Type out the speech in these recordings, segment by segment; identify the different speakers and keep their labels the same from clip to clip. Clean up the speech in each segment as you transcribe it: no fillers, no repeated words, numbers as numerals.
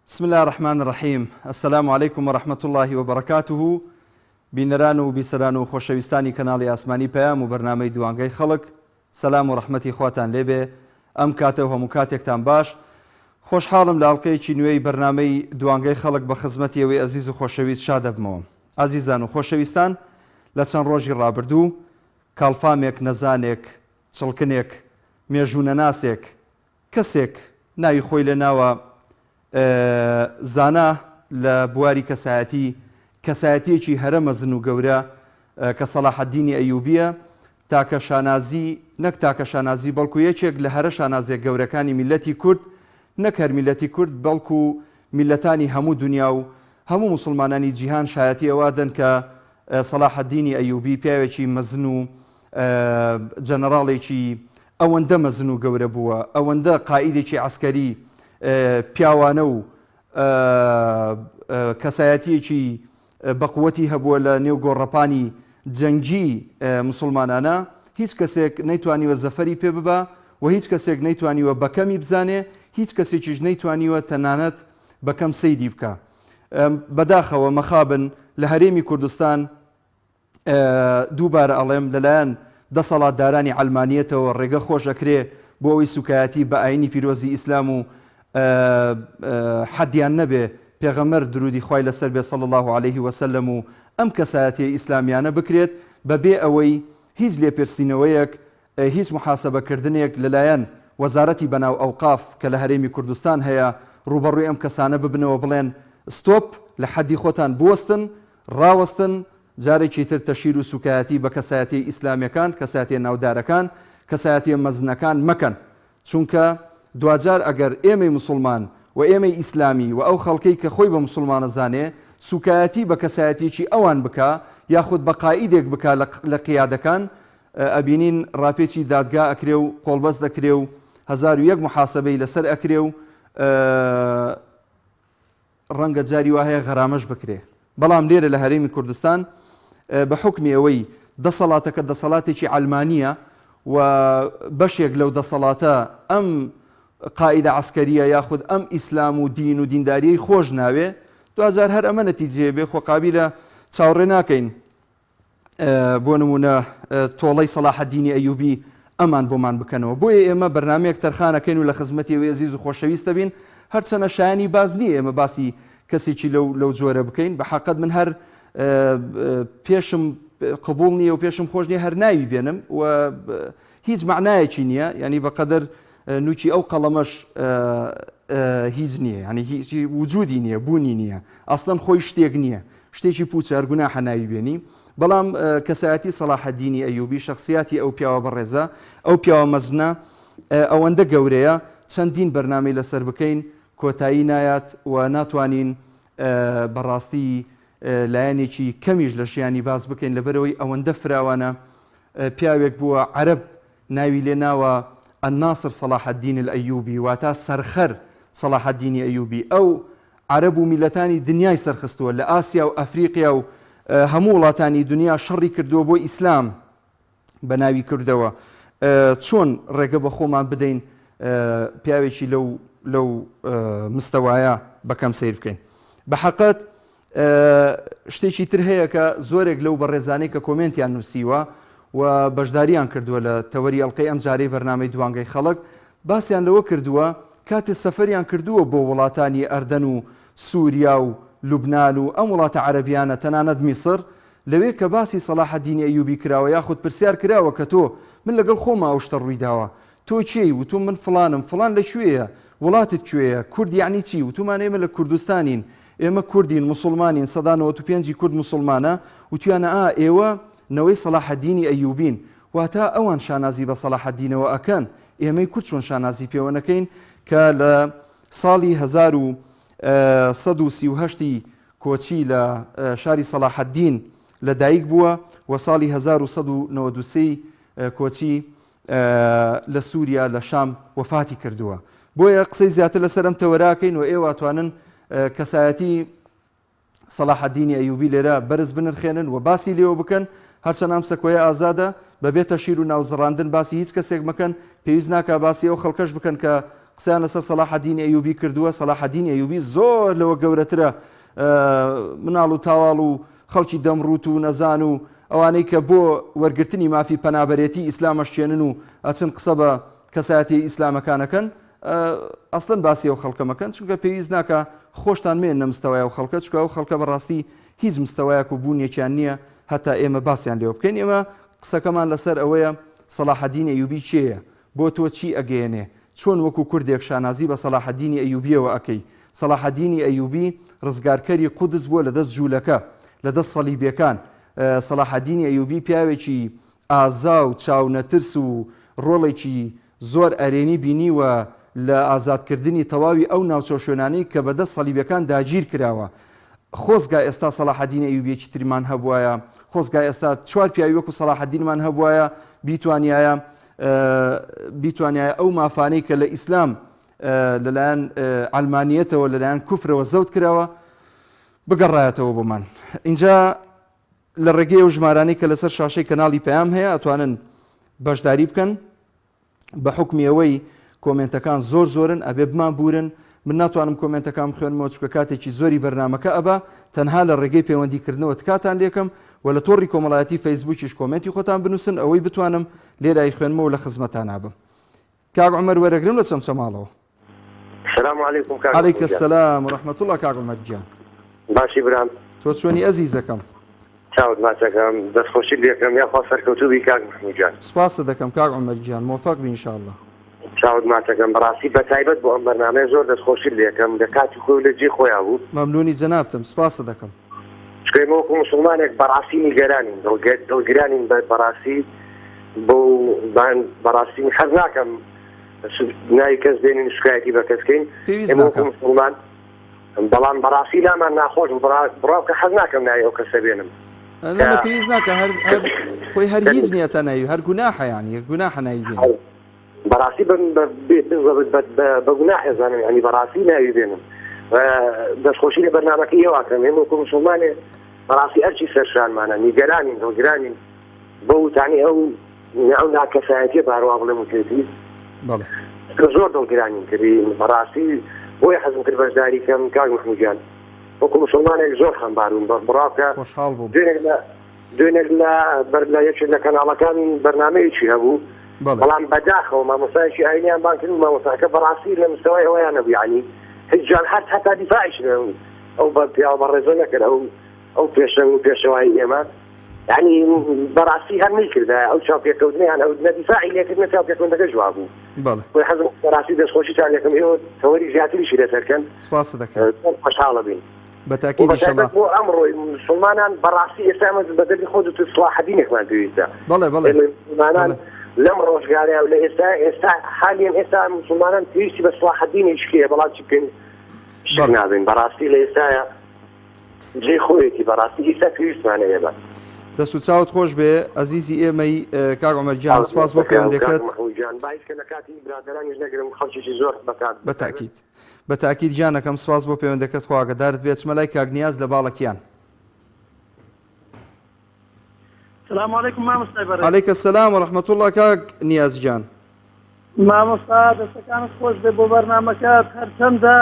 Speaker 1: بسم الله الرحمن الرحیم. السلام علیکم و رحمة الله و برکاته. بینەران و بیسەران و خۆشەویستانی کەناڵی ئاسمانی پەیام و بەرنامەی دوانگەی خەڵک، سەلام و ڕەحمەتی خواتان لێبێ. ئەم کاتە و هەموو کاتێکتان باش. خۆشحاڵم لە ئەڵقەیەکی نوێی بەرنامەی دوانگەی خەڵک بە خزمەتی ئەوەی ئەزیز و خۆشەویست شا دەبمەوە. ئازیزان و خۆشەویستان، لە چەند ڕۆژی ڕابردوو کاڵفامێک، نەزانێک، چڵکنێک، مێژوونەناسێک، کەسێک ناوی خۆی لە ناوە زانا لە بواری کەسایەتیەکی هەرە مەزن و گەورە کە سەلاحەددینی ئەیوبیە، تاکە شانازی نەک تاکە شانازی بەڵکو یەکێک لە هەرە شانازیە گەورەکانی میلەتی کورد، نەک هەر میلەتی کورد بەڵکو میلەتانی هەموو دنیا و هەموو موسڵمانانی جیهان شایەتی ئەوادن کە سەلاحەددینی ئەیوبی پیاوێکی مەزن و جەنەڕاڵێکی ئەوەندە مەزن و گەورە بووە، ئەوەندە قائیدێکی عەسکەری پیاوانە و کەسایەتیەکی بەقوەتی هەبووە لە نێو گۆڕەپانی جەنگی موسڵمانانە. هیچ کەسێک نەیتوانیوە زەفەری پێ ببە و هیچ کەسێک نەیتوانیوە بەکەمی بزانێ، هیچ کەسێکیش نەیتوانیوە تەنانەت بەکەم سەیدی بکە. بەداخەوە مەخابن لە هەرێمی کوردستان دووبارە ئەڵێم لەلایەن دەسەڵاتدارانی عەلمانیەتەوە ڕێگە خۆش ئەکرێ بۆ ئەوەی سوکایەتی بە ئاینی پیرۆزی ئیسلام و حەدیان نەبێ پێغەمبەر درودی خوای لەسەر بێ صلی الله عليه وسلم و ئەم کەسایەتی ئیسلامیانە بکرێت بەبێ ئەوەی هیچ لێپرسینەوەیەک، هیچ محاسبەکردنێک لەلایەن وەزارەتی بەناو ئەوقاف کە لە هەرێمی کوردستان هەیە ڕوبەڕووی ئەم کەسانە ببنەوە بڵێن ستۆپ، لە حەدی خۆتان بوەستن، ڕاوەستن، جارێکی تر تەشیر و سوکایەتی بە کەسایەتی ئیسلامیەکان، کەسایەتی ناودارەکان، کەسایەتی مەزنەکان مەکەن. چونکە دوجار ئەگەر ئێمەی موسڵمان و ئێمەی ئیسلامی و ئەو خەڵکەی کە خۆی بە موسڵمانە زانێ سوکایەتی بە کەسایەتیکی ئەوان بکە یاخود بە قائیدێک بکە لە قیادەکان، ئەبینین ڕاپێکی دادگا ئەکرێ و قۆڵبەست دەکرێ و 1001 محاسبەی لەسەر ئەکرێ و ڕەنگە جاری وا هەیە غەرامەش بکرێ. بەڵام لێرە لە هەرێمی کوردستان بە حکمی ئەوەی دەسەڵاتەکە دەسەڵاتێکی عەلمانیە و بەشێک لەو دەسەڵاتە ئەم قائیدە عەسکەریە یاخود ئەم ئیسلام و دین و دینداریەی خۆش ناوێ، دوجار هەر ئەمە نەتیجەیە بێ خۆ قابیلە چاوەڕێ ناکەین. بۆ نمونە تۆڵەی سەلاحەددینی ئەیوبی ئەمان بۆمان بکەنەوە. بۆیە ئێمە بەرنامەیەک تەرخانەکەین و لە خزمەتی ئەوەی عەزیز و خۆشەویستە بین، هەرچەنە شایانی باز نییە ئێمە باسی کەسێکی لەو جۆرە بکەین. بە حەقیقەت من هەر پێشم قبوڵ نییە و پێشم خۆش نییە هەر ناوی بێنم و هیچ معنایەکی نییە، ینی بەقەدەر نوچی ئەو قەڵەمەش هیچ نییە، ینی هیچی وجودی نییە، بوونی نییە، ئەسڵەن خۆی شتێک نییە، شتێکی پوچە هەرگوناحە ناوی بێنی. بەڵام کەسایەتی سەلاحەددینی ئەیوبی، شەخسیەتی ئەو پیاوە بەڕێزە، ئەو پیاوە مەزنە ئەوەندە گەورەیە چەندین بەرنامەی لەسەر بکەین کۆتایی نایات و ناتوانین بەڕاستی لایەنێکی کەمیش لە ژیانی باز بکەین لەبەرەوەی ئەوەندە فراوانە. پیاوێک بووە عەرەب ناوی لێ ناوە الناصر سەلاحەددین الئەیوبی، واتە سەرخەر سەلاحەددینی ئەیوبی. ئەو عەرەب و میلەتانی دنیای سەرخستووە لە ئاسیا و ئەفریقیا و هەموو وڵاتانی دنیا شەڕی کردووە بۆ ئیسلام بە ناوی کردەوە. چۆن ڕێگە بە خۆمان بدەین پیاوێکی لەو مستەوایە بەکەم سیر بکەین؟ بە حەقیقەت شتێکی تر هەیە کە زۆرێک لەو بەڕێزانەی کە کۆمنتیان نووسیوە و بەشداریان کردووە لە تەوەری ئەڵقەی ئەم جارەی بەرنامەی دوانگەی خەڵک، باسییان لەوە کردووە کاتێ سەفەریان کردووە بۆ وڵاتانی ئەردەن و سووریا و لوبنان و ئەم وڵاتە عەرەبیانە، تەنانەت میسر، لەوێ کە باسی سەلاحەددینی ئەیوبی کراوە یاخود پرسیار کراوە کە تۆ من لەگەڵ خۆما ئەو شتە ڕووی داوە، تۆ چێی؟ وتۆ من فڵانم، فڵان لەکوێیە؟ وڵاتت کوێیە؟ کورد یعنی چی؟ وتومان ئێمە لە کوردستانین، ئێمە کوردین، موسڵمانین، 95 کورد موسڵمانە. وتیانە ئێوە نەوەی سەلاحەددینی ئەیوبین، واتە ئەوان شانازی بە سەلاحەددینەوە ئەکەن، ئێمەی کورد چۆن شانازی پێوە نەکەین؟ کە لە ساڵی 1138 کۆچی لە شاری سەلاحەددین لەدایک بووە و ساڵی 1193 کۆچی لە سووریا لە شام وەفاتی کردووە. بۆیە قسەی زیاتر لەسەر ئەم تەوەراکەین و ئێوە توانن کەسایەتی سەلاحەددینی ئەیوبی لێرە بەرز بنرخێنن و باسی لێوە بکەن. هەرچەند ئەم سەکۆیە ئازادە بەبێتە شیر و ناوزڕاندن باسی هیچ کەسێک مەکەن، پێویست ناکە باسی ئەو خەڵکەش بکەن کە قسەیان لەسەر سەلاحەدین ئەیوبی کردووە. سەلاحەدین ئەیوبی زۆر لەوە گەورەترە، مناڵ و تاواڵ و خەڵکی دەمڕوت و نەزان و ئەوانەی کە بۆ وەرگرتنی مافی پەنابەرێتی ئیسلامەشێنن و ئەچن قسە بە کەسایەتی ئیسلامەکانەکەن، ئەسڵەن باسی ئەو خەڵکەمەکەن، چونکە پێویست ناکە خۆشتان مێنە مستەوای ئەو خەڵکە، چونکە ئەو خەڵکە بەڕاستی هیچ مستەوایەک و بوونیەکیان نییە هەتا ئێمە باسییان لێوە بکەین. ئێمە قسەکەمان لەسەر ئەوەیە سەلاحەدین ئەیوبی چێیە، بۆ تۆ چی ئەگەیەنێ، چۆن وەکو کوردێک شانازی بە سەلاحەدینی ئەیوبیەوە ئەەکەی. سەلاحەدینی ئەیوبی ڕزگارکەری قودس بووە لەدەست جوولەکە، لەدەست سەلیبیەکان. سەلاحەدینی ئەیوبی پیاوێکی ئازا و چاونەترس و ڕۆڵێکی زۆر ئەرێنی بینیوە لە ئازادکردنی تەواوی ئەو ناوچە شوێنانەی کە بەدەست سەلیبیەکان داگیر کراوە. خۆزگا ئێستا سەلاحەدین ئەیوبیەکی تریمان هەبوایە، خۆزگا ئێستا چوار پیاوی وەکو سەلاحەدینمان هەبوایە بیتوانایە ئەو مافانەی کە لە ئیسلام لەلایەن ئەلمانیەتەوە لەلایەن کوفرەوە زەوت کراوە بگەڕایەتەوە بۆمان. اینجا لە ڕێگەی ئەو ژمارانەی کە لەسەر شاشەی کەناڵی پەیام هەیە ئەتوانن بەشداری بکەن بە حکمی ئەوەی کۆمنتەکان زۆرن ئەبێ بمان بورن. من ناتوانم کۆمنتەکان بخوێنمەوە چونکە کاتێکی زۆری بەرنامەکە ئەبە، تەنها لە ڕێگەی پەیوەندیکردنەوە تکاتان لێکم و لە تۆڕی کۆمەڵایەتی فەیسبووکیش کۆمنتی خۆتان بنووسن ئەوەی بتوانم لێرای خوێنمەوە لە خزمەتان نابم. کاک عومەر وەرەگرم لە چەمچەماڵەوە.
Speaker 2: السلام عليكم كاك.
Speaker 1: عليك السلام ورحمة الله كاك عومەر گیان.
Speaker 2: باشی برام.
Speaker 1: تۆ چۆنی ئەزیزەکەم؟
Speaker 2: چاوت ماچەکەم، دەستخۆشی لێکم یاخوا سەرکەوتووی کاک محموود جان.
Speaker 1: سپاس دەکەم کاک عومەر گیان، موفق بی ئینشاءالله.
Speaker 2: چاوت ماچەکەم بەڕاستی بەتایبەت بۆ ئەم بەرنامەیە زۆر دەستخۆشی لێکم لە کاتی خۆی لە جێ خۆیان بوو.
Speaker 1: مەمنونی جەنابتم، سپاس دەکەم.
Speaker 2: چکەی وەکو موسڵمانێک بەڕاستی نیگەرانین، دڵگیرانین بەڕاستی بۆ بەڕاستی حەز ناکەم ناوی کەس بێنین شکایەتی بە کەسکەین ئێمە وەکو موسڵمان، بەڵام بەڕاستی لامان ناخۆش بڕاو کە حەز ناکەم ناوی ئەو کەسە بێنم.
Speaker 1: لە پێویست ناکە خۆی هەر هیچ نییە تا ناوی هەر گوناحە، یعنی گوناحە ناوی بێنم.
Speaker 2: بەڕاستی بە گوناح ێزانم، ینی بەڕاستی ناوی بێنم. دەستخۆشی لە بەرنامەکەی ئێواکەم ئێمە وەکو موسڵمانێ بەڕاستی ئەرچی سەرشانمانە نیگەرانین دڵگرانین بۆ وتانی ئەو ناکەسایەتیە باڕوا بڵێم وتێتی زۆر دڵگرانین کردی. بەڕاستی بۆی حەزم کرد بەشداری کەم کاک محموود جان وەکو موسڵمانێک زۆر خەمبارم بڕاوکە دوێنێک لە یەکێک لە کەناڵەکانی بەرنامەیەکی هەبوو، بەڵام بەداخەوە مامۆستایەکی ئاینیان بان کرد و مامۆستاکە بەڕاستی لە مستەوای ئەوەیان نەبوو، یعنی هیچ جان هەتا دیفاعیش ئەو پیاوە بەڕێزە نەکرد ئەو پێشەوای ئێمە، یعنی بەڕاستی هەر نەیکردە ئەو چاوپێکەوتنیان ئەو نەدیفاعی لێکردنە چاوپێکەوتنەکە جواب بوو. بۆی حەزم بەڕاستی دەستخۆشیتان لێکم ئێوە تەوەری زیاتریشی لێسەرکەن.
Speaker 1: سپاس دەکەم،
Speaker 2: خۆشحاڵە بین.
Speaker 1: بەتاکید ئینشاءالله
Speaker 2: بۆ ئەمڕۆی مسلمانان بەڕاستی ئێستا ئەمە بەدەبی خۆت سڵاحەدینێکمان پێویستە.
Speaker 1: بەڵێ
Speaker 2: مسلمانان لەم ڕۆژگارەیە و لە ئێستا حالیان ئێستا مسلمانان پێویستی بە سڵاحەدینێکیە، بەڵام چی بکەین شک نابین. بەڕاستی لە ئێستاە جێ خۆیەتی بەڕاستی ئێستا پێویستمانەیە بە
Speaker 1: دەست و چاوت خۆش بێ ئەزیزی ئێمەی کاک عومەر گیان، سپاس بۆ پەیوەندیەکەت. بەتاکید گیانەکەم، سپاس بۆ پەیوەندەکەت، خوا ئاگادارت بێت. چمەلای کاک نیاز لە باڵەکیان.
Speaker 3: السلام عليكم مامۆستای بەڕێز.
Speaker 1: عليك السلام ورحمة الله کاک نیاز جان.
Speaker 3: مامۆستا دەستەکانت خۆش بێ بۆ بەرنامەکەت، هەرچەندە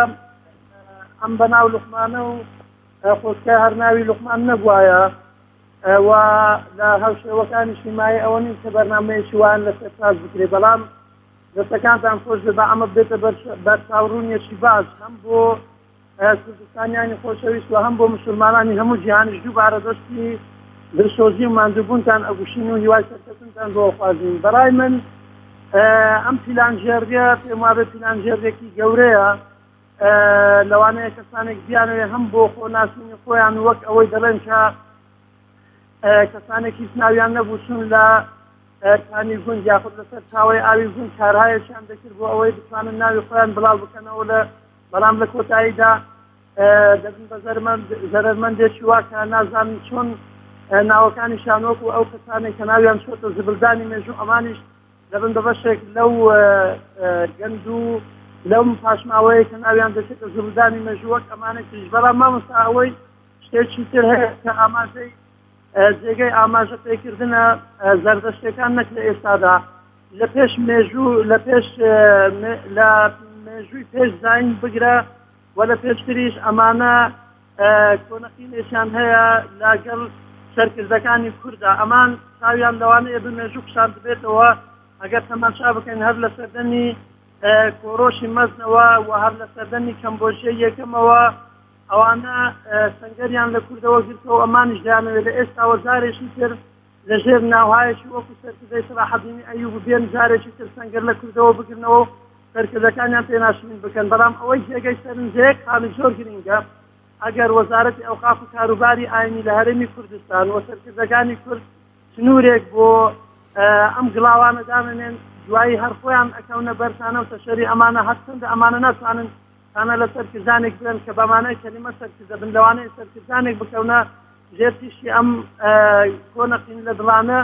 Speaker 3: ئەم بەناو لوقمانە و خۆشکە هەر ناوی لوقمان نەبوایە و لە هەڵشێوەکانیشی مایە ئەوە نین کە بەرنامەیەکی وان لەسەر ساز بکرێ، بەڵام دەستەکانتان خۆش بێ بە ئەمە بێتە بەر چاوڕوونیەکی باش هەم بۆ کوردستانیانی خۆشەویست و هەم بۆ مسلمانانی هەموو جیهانیش دووبارە دەستی دڵسۆزی و ماندووبوونتان ئەگوشین و هیوای سەرکەوتنتان بۆ خوازیین. بەڕای من ئەم پیلانژێردیە پێم وابێ پیلانژێردێکی گەورەیە لەوانەیە کەسانێک بیانوێ هەم بۆ خۆناسینی خۆیان وەک ئەوەی دەڵێن کە کەسانێکی ناویان نەبووچون لە کانی گوند یاخود لەسەر چاوەی ئاوی گوند کارهایەکیان دەکرد بۆ ئەوەی بتوانن ناوی خۆیان بڵاو بکەنەوە بەڵام لە کۆتاییدا دەبن بە زەرمەندێکی واکە نازانن چۆن ناوەکانی شانۆک و ئەو کەسانێک کە ناویان چۆتە زبلدانی مێژوو ئەمانیش دەبن بە بەشێک لەو گەند و لەو پاشماوەیە کە ناویان دەچێتە زبلدانی مێژووەک ئەمانێکیش. بەڵام مامۆستا ئەوەی شتێکی تر هەیە کە ئاماژەی جێگەی ئاماژە پێکردنە زەردەشتەکان نەک لە ئێستادا لە پێش مێژوو لە پێش لە مێژووی پێش زین بگرە و لە پێشتریش ئەمانە کۆنەقینێکیان هەیە لاگەڵ سەرکردەکانی کووردا ئەمان چاویان لەوانەیە بمێژوو قشان بێتەوە ئەگەر تەماشا بکەین هەر لە سەردەمی کۆڕۆشی مەزنەوە و هەر لە سەردەمی کەمبۆژیە یەکەمەوە ئەوانە سەنگەریان لە کوردەوە گرتەوە ئەمانیش دەیانەوێت لە ئێستا وەزارێکی تر لەژێر ناوهایەکی وەکو سەرکردەی سەلاحەدینی ئەیوب بێن جارێکی تر سەنگەر لە کوردەوە بگرنەوە سەرکردەکانیان پێناشین بکەن بەڵام ئەوەی جێگەی سەرنجەیەک خاڵی زۆر گرنگە ئەگەر وەزارەتی ئەوقاف و کاروباری ئاینی لە هەرێمی کوردستان و سەرکردەکانی کورد سنوورێک بۆ ئەم گڵاوانە دامێنێن دوایی هەر خۆیان ئەکەونە بەرتانە و تەشەری ئەمانە هەرچەندە ئەمانە ناتوانن تانە لە سەرکردانێک بێن کە بەمانای کەلیمە سەرکردە بن لەوانەیە سەرکردانێک بکەونە ژێرتیشی ئەم کۆنەقین لە دڵانە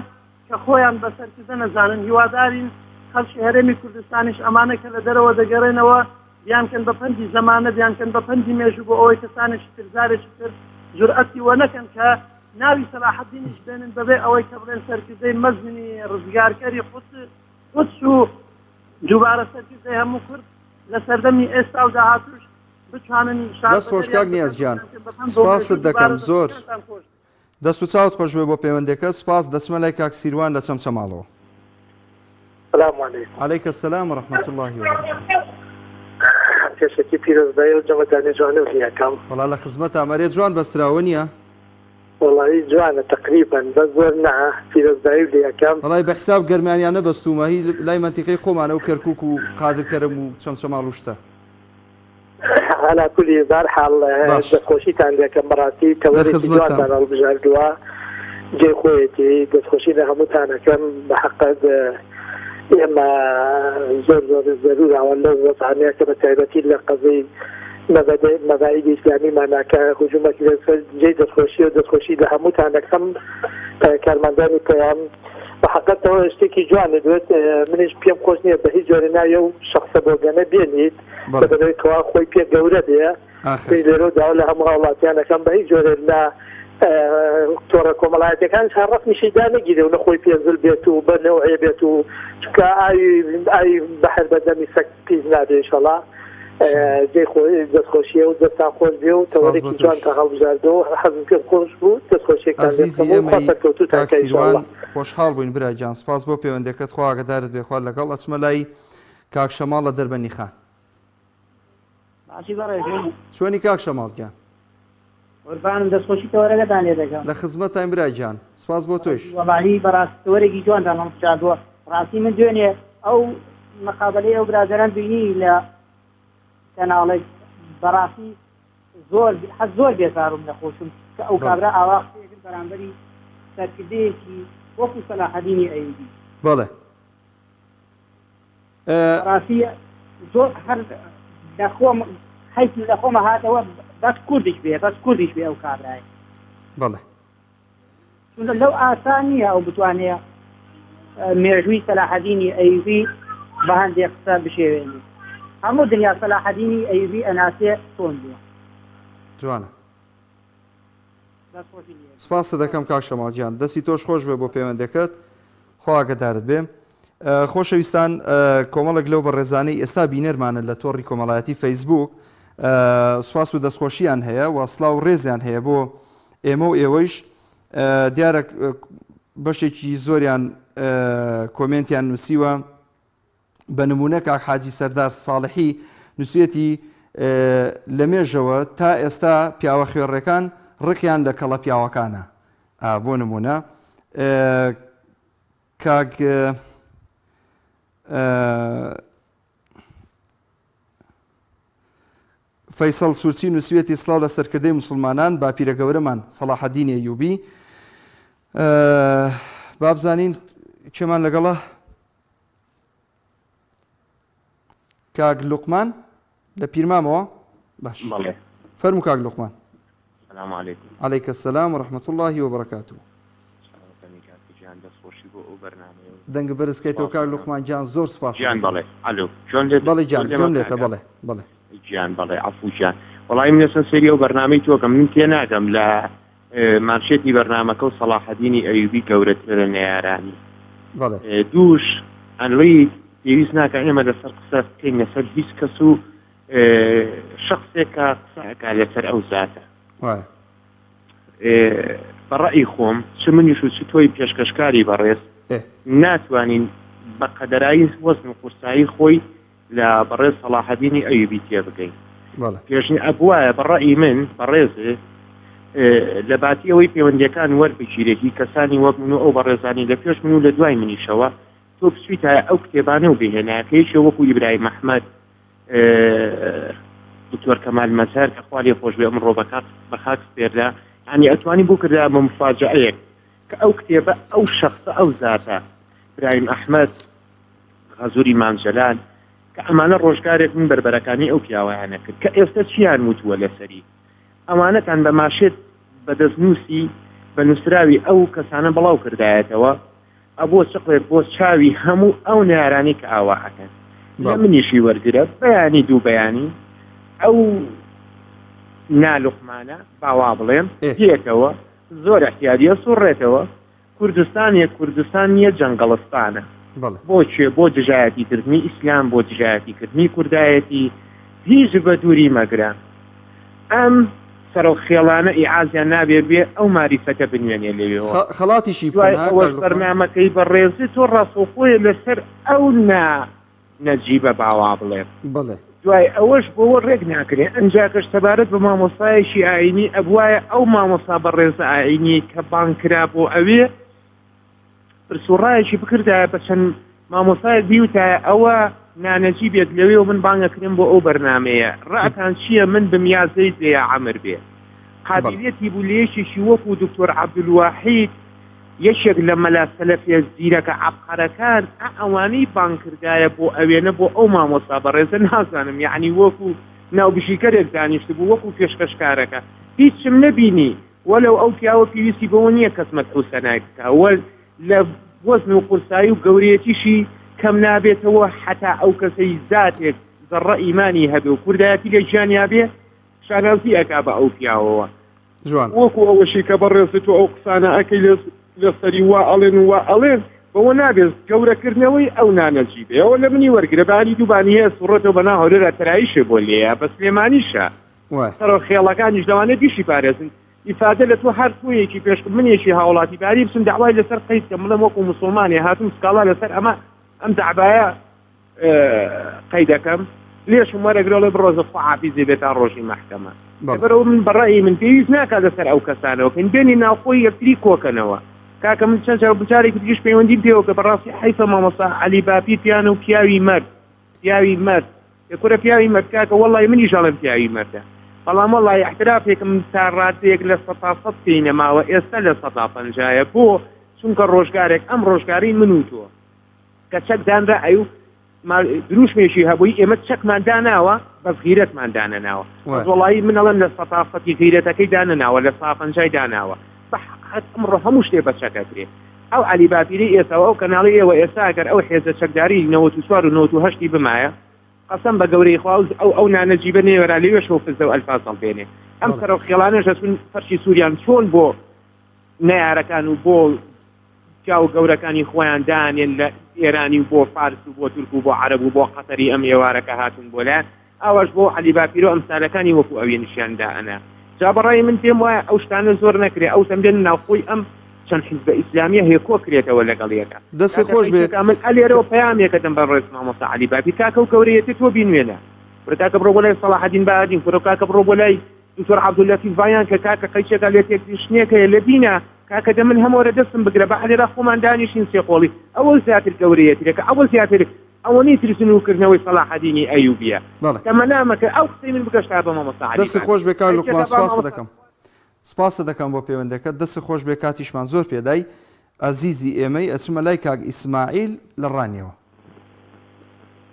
Speaker 3: کە خۆیان بە سەرکردە نەزانن هیوادارین خەڵکی هەرێمی کوردستانیش ئەمانە کە لە دەرەوە دەگەڕێنەوە بیانکەن بە پەندی زەمانە بیانکەن بە پەندی مێژوو بۆ ئەوەی کەسانێکی تر زارێکی تر جورئەتی وە نەکەن کە ناوی سەلاحەدینیش بێنن بەبێ ئەوەی کە بڵێن سەرکردەی مەزنی ڕزگارکەری قودس و دووبارە سەرکردەی هەموو کورد لە سەردەمی ئێستا و داهاتوش بتوانن
Speaker 1: دەست خۆش کاک نیازجان سپاست دەکەم زۆر دەست و چاوت خۆش بێ بۆ پەیوەندەکە سپاس دەچمە لای کاک سیروان لە چەمچەماڵەوە
Speaker 2: السلام عليكم.
Speaker 1: عليك السلام ورحمة الله وبركاته.
Speaker 2: کێشێکی پیرۆزبایی و جەمەدانی جوانە و هیەکەم
Speaker 1: وەڵا لە خزمەت ئامەرێت جوان بەستراوە نییە
Speaker 2: وڵی جوانە تقریبا بە زۆر نەها پیرۆزبایی و هیەکەم
Speaker 1: وڵای بە حساب گەرمانیانە بەستومە هی لای منتیقەی خۆمانە و کەرکووک و قادرکەرم و چەمچەماڵ و شتە
Speaker 2: على كل بار حال دەستخۆشیتان دەکەم بەڕاستی تەوەرێکی جوانتان هەڵبژاردووە جێی خۆیەتی دەستخۆشی لە هەمووتانەکەم بە حەقەت ئێمە زۆر زۆر زەرورەوە لەو وەزانەیە کە بە تایبەتی لە قەزەی مەبادی ئیسلامیماناکە هجوومەتی لەسەر جێی دەستخۆشی و دەستخۆشی لە هەمووتانەکەم کارمەندانی پێیان بە حەقەتەوە شتێکی جوانە دوێت منیش پێم خۆش نییە بە هیچ جۆرە نایە و شخصە بۆگەنە بێنیت بەبێتەوە خۆی پێ گەورە بێ لێرە داوا لە هەموو هاوڵاتیانەکەم بە هیچ جۆرە لە تۆڕە کۆمەڵایەتەکان ڕەفمیشیدا نەگیرێ و لە خۆی پێنزل بێت و بە نەوعێ بێت و چکە ئاوی بەحر بەدەمی سەک پیس نادێ ئینشەڵا جێی خۆی دەستخۆشیە و دەستان خۆش بێ و تەوەرێکی جوان تا هەڵبژاردەوە حەزم کرد خۆش بوو دەستخۆشیەکان
Speaker 1: خۆشحاڵ بووین برای جان سپاس بۆ پەیوەندەکەت خوا ئاگادارت بێ خوا لەگەڵ ئەچمە لای کاک شەماڵ لە دەربەنی خان چۆنی کاک شەماڵ گیان
Speaker 4: قوربانم دەستخۆشی تەوەرەکەتان لێ دەکەم
Speaker 1: لە خزمەتان برای جان سپاس بۆ تۆش
Speaker 4: وەڵاهی بەڕاستی تەوەرێکی جوانتان هەڵبژاردووە ڕاستی من دوێنێ ئەو مەقابلەی ئەو برادەران بینی لە کەناڵێک بەڕاستی زۆر بێزارم لەخۆشم کە ئەو کابرا ئاوا قسەیەکرد بەرامبەری سەرکردەیەکی وەکو سەلاحەدینی ئەیوبی
Speaker 1: بەڵێ
Speaker 4: ڕاستی زۆر هەر لەخۆم حیث لە خۆمە هاتەوە بەس کوردیش بێ ئەو کابرایە
Speaker 1: بەڵێ
Speaker 4: چونکە لەو ئاسان نییە ئەو بتوانێت مێژووی سەلاحەدینی ئەیوبی بە هەندێک قسە بشێوێنی هەموو دنیا سەلاحەدینی ئەیوبی ئەناسێ چۆن بووە
Speaker 1: جوانە سپاس دەکەم کاک شەماڵ دەستی تۆش خۆش بێ بۆ پەیوەندەکەت خوا ئاگادارت بێ خۆشەویستان کۆمەڵێک لەو بەڕێزانەی ئێستا بینەرمانە لە تۆڕی کۆمەڵایەتی فەیسبوک سوپاس و دەستخۆشییان هەیە و سڵاو ڕێزیان هەیە بۆ ئێمە و ئێوەیش دیارە بەشێکی زۆریان کۆمنتیان نووسیوە بە نمونە کاک حاجی سەردار ساڵحی نووسێتی لە مێژەوە تا ئێستا پیاوە خوێڕەکان ڕقیان لە کەڵە پیاوەکانە بۆ نمونە کاک فەیسەڵ سوورچی نووسێتی سڵاو لە سەرکردەی موسڵمانان با پیرە گەورەمان سەلاحەدین ئەیوبی با بزانین چێمان لەگەڵە کاک لوقمان لە پیرمامەوە باش فەرموو کاک لوقمان
Speaker 5: السلام عليكم.
Speaker 1: عليك السلام ورحمة الله وبركاته. دەنگ بەرزکەیتەوە کاک لوقمان جان زۆر سپاس.
Speaker 5: جان بەڵێ ئەلۆ
Speaker 1: بەڵێ جان جۆم لێتە بەڵێ بەڵێ
Speaker 5: جیان بەڵێ عەفو جان وەڵای من لەسەر سەری ئەو بەرنامەی تۆکەم من تێ ناگەم لە مانشێتی بەرنامەکە و سەلاحەدینی ئەیوبی گەورەترە لە نەیارانی
Speaker 1: بەڵێ
Speaker 5: دووش ئەنڵی پێویست ناکە ئێمە لەسەر قسە بکەین لەسەر هیچ کەس و شخصێکە قسەکە لەسەر ئەو زاتە بەڕەئی خۆم چ منیش و چ تۆی پێشکەشکاری بەڕێز ناتوانین بە قەدەرایی وەزن و قورسایی خۆی لە بەڕێز سەلاحەدینی ئەیوبی تێ بگەین پێشنی ئەبوایە بەڕەئی من بەڕێزێ لە باتی ئەوەی پەیوەندیەکان وەربگیرێتی کەسانی وەک من و ئەو بەڕێزانی لە پێش من و لە دوای منیشەوە تۆ بچیتە ئەو کتێبانە و بهێناکەیشە وەکو ئیبراهیم محەممەد دکتۆر کەمال مەزهەر کە خوا لێ خۆش بێ ئەمڕۆ بە خاک سپێردا ینی ئەتوانی بۆ کردا بە مفاجعەیەک کە ئەو کتێبە ئەو شەخصە ئەو زاتە ئیبراهیم ئەحمەد غەزووری مانجەلان کە ئەمانە ڕۆژگارێک من بربەرەکانی ئەو پیاوەیانە کرد کە ئێستا چیان وتووە لەسەری ئەمانەتان بە ماشێت بە دەستنووسی بە نووسراوی ئەو کەسانە بڵاو کردایەتەوە ئەبۆ چقێک بۆ چاوی هەموو ئەو نارانی کە ئاواحەکەن لە منیشی وەرگرە بەیانی دوو بەیانی ئەو نالوقمانە باوا بڵێم پێکەوە زۆر احتیاجیە سوڕێتەوە کوردستان نیە جەنگەڵستانە بۆچێ بۆ دژایەتیکردنی ئیسلام بۆ دژایەتیکردنی کوردایەتی هیچ بە دووری مەگرە ئەم سەرۆ خێڵانە ئیعازیان نابێ بێ ئەو ماریفەتە بنوێنێ لەوێەوە
Speaker 1: خەڵاتیشی
Speaker 5: بەرنامەکەی بەڕێزی تۆ ڕاستەوخۆیە لەسەر ئەو نەجیبە باوا بڵێ دوای ئەوەش بۆەوە ڕێک ناکرێت ئەنجاکەش سەبارەت بە مامۆستایەکی ئاینی ئەبوایە ئەو مامۆستا بەڕێزە ئاینی کە بانکرا بۆ ئەوێ پرسوڕایەکی بکردایە بە چەند مامۆستایەک بیوتایە ئەوە نانەجی بێت لەوێ و من بانگەکردم بۆ ئەو بەرنمەیە ڕاتان چییە من بمیازەی دەیە عەمر بێ قابلیەتی بوو لێشێکی وەکو دکتۆر عەبدولواحید یەکێک لە مەلا سەلەفیە زیرەکە عەبقەرەکان ئەوانەی بانکردایە بۆ ئەوێنە بۆ ئەو مامۆستا بەڕێزە نازانم یعنی وەکو ناوبژیکەرێک دانیشت بوو وەکو پێشکەشکارەکە هیچم نەبینی وەلەو ئەو پیاوە پێویستی بەوە نییە کەسمەت ئەو سەناکە وەل لە وەزن و قورسایی و گەورەیەتیشی کەم نابێتەوە حتا ئەو کەسەی زاتێک زەڕە ئیمانی هەبێ و کوردایەتی لە گیانیا بێ شانازی ئەکا بە ئەو پیاوەوە وەکو ئەوەشی کە بەڕێزت و ئەو قسانە ئەەکەی لەسەری وا ئەڵێن و وا ئەڵێن بەوە نابێت گەورەکردنەوەی ئەو نانەجی بێ ئەوە لە منی وەرگرە بانی دووبانی هەیە سوڕێتەوە بەنا هەولێرە تەراییشە بۆ لێە بە سلێمانیشە سەرۆ خێڵەکانیش لەوانە دیشی پارێزن ئیفادە لە تۆ هەر تویەکی پێش منێکی هاوڵاتی باری بچم داوای لەسەر قەیت کە مڵم وەکو موسڵمانێ هاتم سکاڵا لەسەر ئەم دەعبایە قەی دەکەم لێشم وەرەگرۆڵێ بڕۆزە خوا حافیزێ بێت تا ڕۆژی مەحکەمە لەبەرەوە من بەڕێی من پێویست ناکات لەسەر ئەو کەسانەوە کەن بێنی ناوخۆی یەکتری کۆکەنەوە کاکە من چەند جار بچارێکی دیش پەیوەندیم پێوە کە بەڕاستی حیفە مامۆستا عەلی باپی پیانە و پیاوی مرد یەکورە پیاوی مرد کاکە وەڵی منیش ئەڵێم پیاوی مەردە بەڵام وەڵی احترافێکم تا ڕاتەیەک لە 100 پێینەماوە ئێستا لە 150 بۆ چونکە ڕۆژگارێک ئەم ڕۆژگاری من و تۆ کە چەکدانرا ئەو دروشمێکی هەبووی ئێمە چەکمان داناوە بەس غیرەتمان دانەناوە وەڵی من ئەڵێم لە 100 غیرەتەکەی دانەناوە لە 150 داناوە بەحقەت ئەمڕۆ هەموو شتێ بە چەکەکرێ ئەو عەلی باپیری ئێستا ئەو کەناڵی ئێوە ئێستا ئەگەر ئەو حێزە چەکداری 94 و 98 بمایە قەسەم بە گەورەی خواوز ئەو نانەجیبە نێوەرا لێوێ شۆفزە و ئەلفاز هەڵبێنێ ئەم سەرۆ خێڵانەش دەچون فەرشی سووریان چۆن بۆ نەیارەکان و بۆ پیاو گەورەکانی خۆیان دانێن لە ئێرانی و بۆ فارس و بۆ تورک و بۆ عەرەب و بۆ قەتەری ئەم ئێوارەکە هاتون بۆ لایەن ئەوەش بۆ عەلی باپیرۆ ئەمسالەکانی وەکو ئەوێ نیشیاندا ئەنا جا بەڕای من پێم وایە ئەو شتانە زۆر نەکرێ ئەو تەمبێن ناوخۆی ئەم چەند حیزبە ئیسلامیە هەیە کۆکرێتەوە لەگەڵ یەکە
Speaker 1: دەستی خۆش بێت
Speaker 5: من ئەلێرەوە پەیامێکەدەم بە ڕێز مامۆستا عەلی باپی کاکە و گەورەیەتی تۆ بینوێنە کاکە بڕۆ بۆ لای سەلاحەدین بەهادین کاکە بڕۆ بۆ لای دکتۆر عەبدولەتیف ڤایان کە کاکە قەیچێکە لێ تێکشتێکەیە لە بینە کاکە دە من هەمووەرە دەستم بگرە بە عەلێرە خۆمان دانیشین سێقۆڵی ئەوە زیاتر گەورەیەترێکە ئەوە زیاتر ئەوەنی ترسنوکردنەوەی سەلاحەدینی ئەیوبیە تەمەنامەکە ئەو قسەی من بگەشتا بە مامۆستا عەلی
Speaker 1: دەستی خۆش بێ کاک لوقمان سپاس دەکەم بۆ پەیوەندەکەت دەستی خۆش بێ کاتیشمان زۆر پێدای عزیزی ئێمەی ئەچمە لای کاک ئیسماعیل لە ڕانیەوە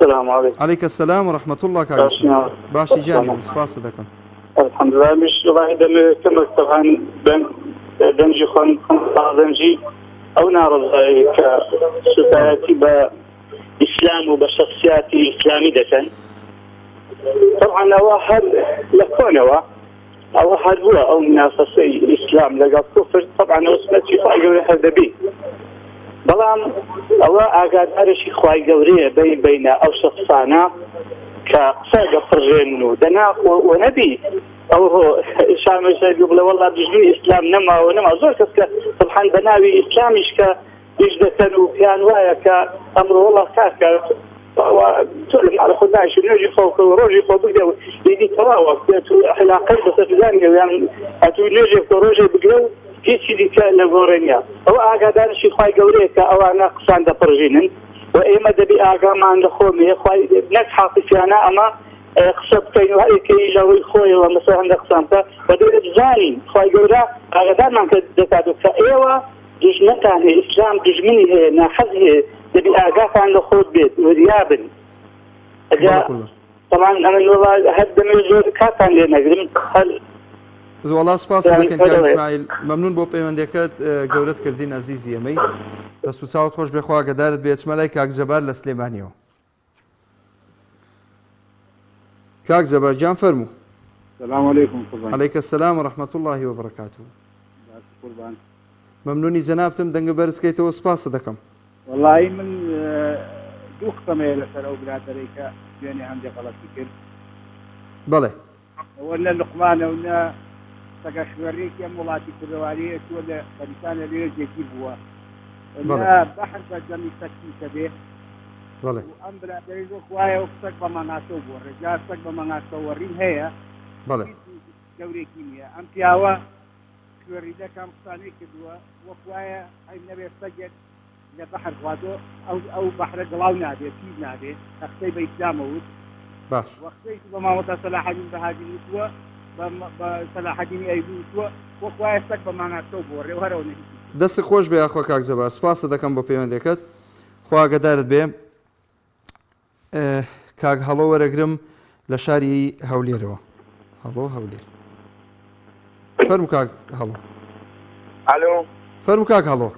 Speaker 6: السلام عليكم.
Speaker 1: عليك السلام ورحمة الله كاك باشي جاني سپاس دەکەم
Speaker 6: الحمد لله مش والله كما طبعا دنجي خان دنجي او نعرض كسفاتي باسلام وبشخصيات اسلاميه طبعا واحد لكونه او واحد هو او منافسي الاسلام لقى كفر طبعا اسمه في فايده هذا به بەڵام ئەوە ئاگادارشی خوای گەورەیە بینە ئەو شخصانە کە قسە دەپڕژێن و دەناخۆ نەبی ئەو شامەشە بڵێ وەڵا دژمنی ئیسلام نەماوە نەما زۆر کەس کە سبحان بە ناوی ئیسلامیش کە هیچ دەکەن و پیان وایە کە ئەمڕۆ وەڵا کاکە على خود ناش نجي فوق روجي فوق بقدر يدي تراوح علاقات بسفلان يعني أتو نجي فروجي بقدر كيس يدي كلا غورينيا أو أقدر شيء خاي قوليك أو أنا قصان دبرجينن وإما دبي أقام عند خومي خاي نجح في أنا أما قصبتين وهاي كي لو خوي ومثلا عند قصانته بدي زاني خاي قولا أقدر من كدكاتو كأيوة دجمتان الإسلام دجمني ناحزه دبي أقاف عند خود بيت وريابن طبعا أنا والله هذا من الجود كاتان لنا قدم هل
Speaker 1: والله سپاس دەکەن کاک ئیسماعیل مەمنون بۆ پەیوەندیەکەت گەورەت کردین ئەزیزی ئەمەی دەست و چاوت خۆش بێ خوا گەدارت بێ چمەلای کاک جەبار لە سلێمانیەوە کاک جەبار جان فەرموو
Speaker 7: السلام عليكم قربان
Speaker 1: عليك السلام ورحمة الله وبركاته
Speaker 7: قربان
Speaker 1: ممنونی جەنابتم دەنگە بەرزکەیتەوە سپاس دەکەم
Speaker 7: والله من دوو قسەمەیە لەسەر ئەو برادەرەی کە دوێنێ هەندێک غەڵەتی کرد
Speaker 1: بەڵێ
Speaker 7: ئەوە لە لوقمانە و نە سەگە شوێڕێکی ئەم وڵاتی کوردەواری چوە لە خەریسانە لێژێکی بووە نە بەحر بەجەمی سەکتیکە بێ
Speaker 1: بەڵێ
Speaker 7: ئەم برادەری زۆر خوایە و سەگ بە مەناسەو بووە ڕێجار سەگ بە مەناسەوەڕیم هەیە
Speaker 1: بەڵێ
Speaker 7: گەورێکی نییە ئەم پیاوە شوێڕیدەکەم قسانەی کردووە وەک وایە ئەی نەبێ سەگێک لە بەحر خواتۆ ئەو بەحرە گڵاو نابێت پیر نابێت تەختەی بە ئیسلامە وت
Speaker 1: باش
Speaker 7: وەختەی بە مامۆستا سەلاحەدین بەهادی وتووە بە سەلاحەدینی ئەیبوو وتووە وەک وایە سەگ بە ماناسەو بۆ ڕێ هەرەوە نەهیچ
Speaker 1: دەستی خۆش بێ ئاخۆ کاک جەبار سپاس دەکەم بۆ پەیوەندیەکەت خوا گەدارت بێ کاک هەڵۆ وەرەگرم لە شاری هەولێرەوە هەڵۆ هەولێر فەرموو کاک هەڵۆ
Speaker 2: الو
Speaker 1: فەرموو کاک هەڵۆ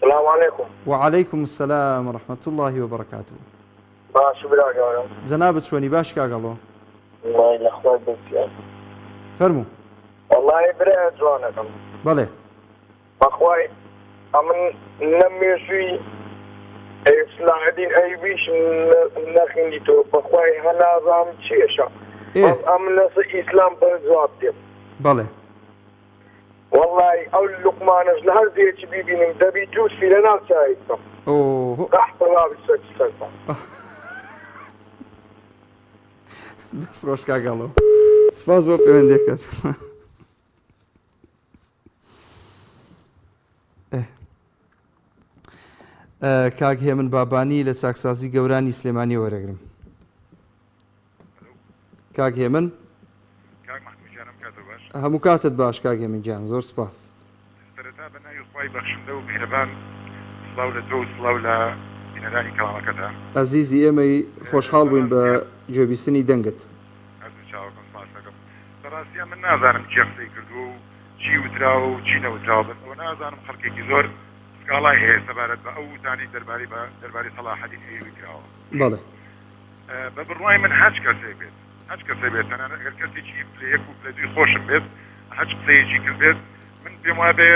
Speaker 2: السلام عليكم
Speaker 1: وعليكم السلام ورحمة الله وبركاته
Speaker 2: باش براجع
Speaker 1: جنابت شوونی باش کاک هەڵۆ
Speaker 2: والله الاخبار بس
Speaker 1: فەرموو
Speaker 2: والله برا جوانكم
Speaker 1: بەڵێ
Speaker 2: اخوي امن نمشي صلاح الدين ايوبيش نخندي تو اخوي هلا رام تشيشا امن اسلام بالجواب دي
Speaker 1: بەڵێ
Speaker 2: والله اول لقمانش لهر زيتي بيبينم دبي جوز في لنا شايفه
Speaker 1: اوه
Speaker 2: تحت الله بالسجن
Speaker 1: دەست ڕۆژ کاک هەڵۆ سپاس بۆ پەیوەندیەکەت کاک هێمن بابانی لە چاکسازی گەورانی سلێمانی وەرەگرم کاک هێمن هەموو کاتت باش کاک هێمن گیان زۆر سپاس
Speaker 8: سەرەتا بە ناوی خوای بەخشندە و میهرەبان سڵاو لە تۆ و سڵاو لە بینەرانی کەڵامەکەدا
Speaker 1: ئەزیزی ئێمەی خۆشحاڵ بووین بە گوێبیستنی دەنگت
Speaker 8: هەردوو چاوەکەم سپاس دەکەم بەڕاستیان من نازانم چی قسەی کردووە و چی وتراوە و چی نەوتراوە بەس ئەوە نازانم خەڵکێکی زۆر سکاڵای هەیە سەبارەت بە ئەو وتانی دەربارەی سەلاحەدین ئەیوبی کراوە
Speaker 1: بەڵێ
Speaker 8: بە بڕوای من هەچ کەسێ بێت هەچ کەسێ بێت تەنانەت ئەگەر کەسێکی لە یەک و لە دوی خۆشم بێت هەچ قسەیەکی کرد بێت من پێم وابێ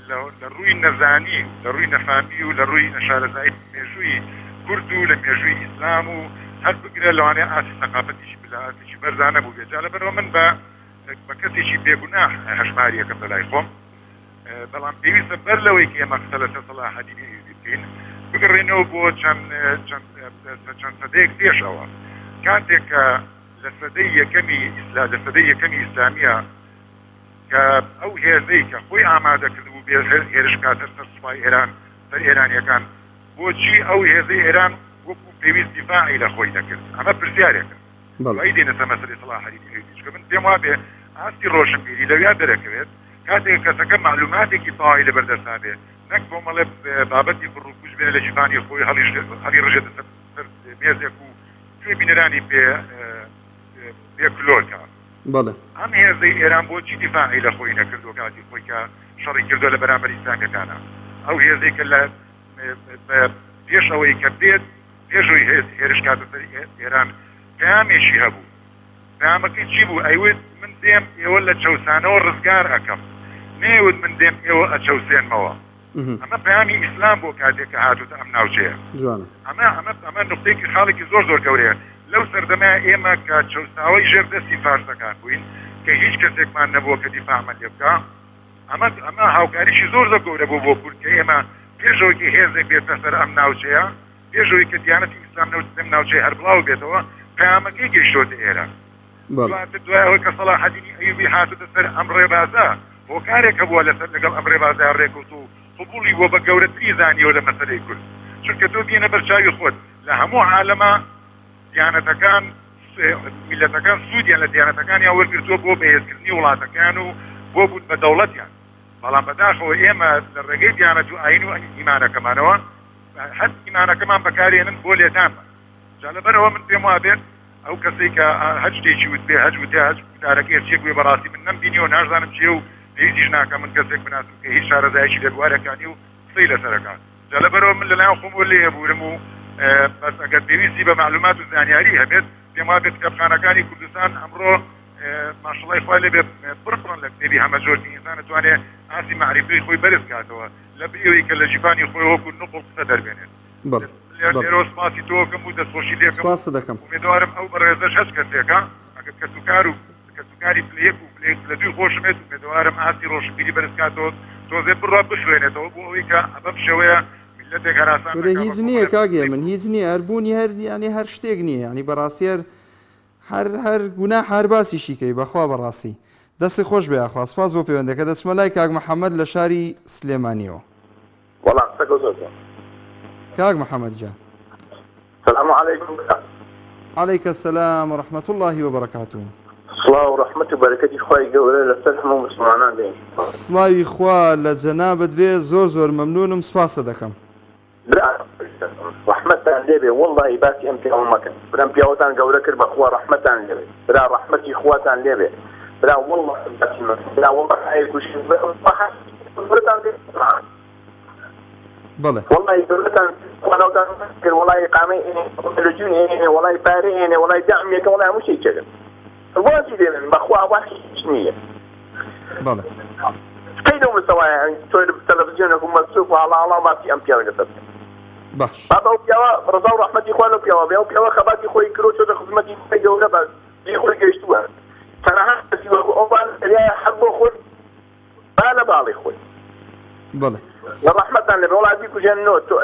Speaker 8: لە ڕووی نەزانی لە ڕووی نەفامی و لە ڕووی نەشارەزایی مێژووی کورد و لە مێژووی ئیسلام و هەر بگرە لەوانەیە ئاسی سەقافەتیشی بلا ئاسیی بەرزانە بوو بێت جا لەبەرەوە من بە کەسێکی بێگوناح هەژماریەکەم لەلای خۆم بەڵام پێویستە بەر لەوەی کە ئێمە قسە لەسەر سەلاحەدین ئەیوبی بکەین بگەڕێنەوە بۆ چەند سەدەیەک پێشەوە کاتێک کە لە سەدەی یەکەمی ئیسلامیە کە ئەو هێزەی کە خۆی ئامادە کردبوو بێ هێرش کاتە سەر سوپای ئێران سەر ئێرانیەکان بۆچی ئەو هێزەی ئێران وەکو پێویست دیفاعی لە خۆی دەکرد ئەمە پرسیارێکە دوای دێنێتە مەسەلەی سەلاحەدین ئەیوبی چکە من پێم وابێ ئاستی ڕۆشنبیری لەویا دەرەکەوێت کاتێک کەسەکە معلوماتێکی تەواوی لەبەردەستا بێت نەک بۆ مەڵێ بابەتی بڕووکوش بێنە لە جیهانی خۆی هەڵی ڕژێتە سەر مێزێک و توێ بینەرانی پێکلۆکە
Speaker 1: بەڵێ
Speaker 8: ئەم هێزەی ئێران بۆچی دیفاعی لە خۆی نەکردو کاتی خۆی کە شەڕی کردو لە بەرامبەر ئیسلامیەکانە ئەو هێزەی کە لە پێش ئەوەی کە بێت پێشەوەی هێرش کاتە سەر ئێران پەیامێکی هەبوو پەیامەکەی چی بوو ئەیوت من دێم ئێوە لە چەوسانەوە ڕزگار ئەەکەم نێوت من دێم ئێوە ئەچەوسێنمەوە ئەمە پەیامی ئیسلام بۆ کاتێک کە هاتوتە ئەم ناوچەیە
Speaker 1: جوانە
Speaker 8: ئەمە نقطەیەکی خاڵێکی زۆر گەورەیە لەو سەردەمە ئێمە کە چەساوی ژێر دەستی فارسەکان بووین کە هیچ کەسێکمان نەبووە کە دیفاعمان لێ بکە ئەمە هاوکاریشی زۆر گەورە بوو بۆ کورد کە ئێمە پێشەوەی هێزێک بێتە سەر ئەم ناوچەیە پێشەوەی کە دیانەتی ئیسلام لەم ناوچەی هەر بڵاو بێتەوە پەیامەکەی گەیشتۆتە ئێرە دوای ئەوەی کە سەلاح الدین ئەیوبی هاتوتە سەر ئەم ڕێبازە هۆکارێکە بووە لەسەر لەگەڵ ئەم ڕێبازە ڕێکوت و قبوڵی بۆ بە گەورەتری زانیەوە لە مەسەلەی کورد چونکە تۆ بینە بەرچاوی خۆت لە هەموو عالەمە دیانەتەکان میلەتەکان سوودیان لە دیانەتەکانیان وەرگرتووە بۆ بەهێزکردنی وڵاتەکان و بۆ بوون بە دەوڵەتیان بەڵام بەداخەوە ئێمە لە ڕێگەی دیانەت و ئاین و ئیمانەکەمانەوە هەر ئیمانەکەمان بەکارێنن بۆ لێدانمە جا لەبەرەوە من پێم وابێت ئەو کەسەی کە هەج شتێکی وت بێ هەج وتێ هەج وتارەکەی هەرچێک بێ بەڕاستی من نەمبینیەوە نازانم چێ و هیچیش ناکەم من کەسێک بناسم کە هیچ شارەزایەکی لە بوارەکانی و قسەی لەسەرەکان جا لەبەرەوە من لەلایەن خۆم لێ هەبوورم و بەس ئەگەر پێویستی بە معلومات و زانیاری هەبێت پێم وابێت کتێبخانەکانی کوردستان ئەمڕۆ ماشەڵڵای خوا لێبێت پڕپڕن لە کتێبی هەمە جۆرتی ئینسان دەتوانێت ئاسی معریفەی خۆی بەرز کاتەوە لە بەیەوەی کە لە ژیبانی خۆی وەکو نوقڵ قسە دەربێنێت لێرە سپاسی تۆکەم و دەستخۆشی لێکم ئومێدوارم ئەو بەڕێزەش هەست کەسێکە ئەگەر کەسوکار و کەسوکاری پلەیەک و لە دوی خۆشمێت ئومێدوارم ئاسی ڕۆشنبیری بەرز کاتەوە تۆزێ بڕوا بشوێنێتەوە بۆ ئەوەی کە ئەمەم شێوەیە ملەتێک هەراسان
Speaker 1: هیچ نییە کاگێ من هیچ نییە هەربوونی هەر ینی هەر شتێک نییە ینی بەڕاستیەر هەر گونا هەر باسیشیکەی بەخوا بەڕاستی دەستی خۆش بێ ئاخوا سپاس بۆ پەیوەندەکە دەچمە لای کاک محەممەد لە شاری سلێمانیەوە کاک محەممەد جان
Speaker 9: السلام عليكم.
Speaker 1: عليك السلام ورحمة الله وبركاته.
Speaker 9: صلاة ورحمة وبركاته خوي قولي لسلحم ومسلمانان دين.
Speaker 1: صلاة إخوة لجنابة بي زور ممنون سپاس دەکەم.
Speaker 9: رحمتان لێبێ والله باسی ئەم پیاوە مەکەن برام پیاوەتان گەورە کرد بەخوا رحمتان لێبێ برا رحمەتی خواتان لێبێ برا والله باسی مەکەن برا والله ئایکوشی
Speaker 1: بەڵێ
Speaker 9: والله دەوڵەتان خوانەوتان کرد والله ئیقامەی تەلەڤیزیۆن هێنێ والله پارە هێنێ والله دەعمێکە والله هەموو شەی کردن واجی دێنن بەخوا واسی هیچ نییە
Speaker 1: بەڵێ
Speaker 9: کەی لەو مستەوایە تۆی تەلەڤیزیۆنێک و مەسووق و هەڵاڵا باسی ئەم پیاوە دەکەن
Speaker 1: باش
Speaker 9: بابا ئەو پیاوە ڕزا و ڕەحمەتی خوا لەو پیاوە بێ ئەو پیاوە خەباتی خۆی کرۆ چۆتە خزمەتی خۆی گەورە بە بێ خۆی گەیشتووە تەنها کەسی وەکو ئەو بان دەریایە حەق بۆ خۆی با لە باڵی خۆی
Speaker 1: بەڵێ
Speaker 9: رحمتان لێبێ وڵاتی کوژێنەوە تۆ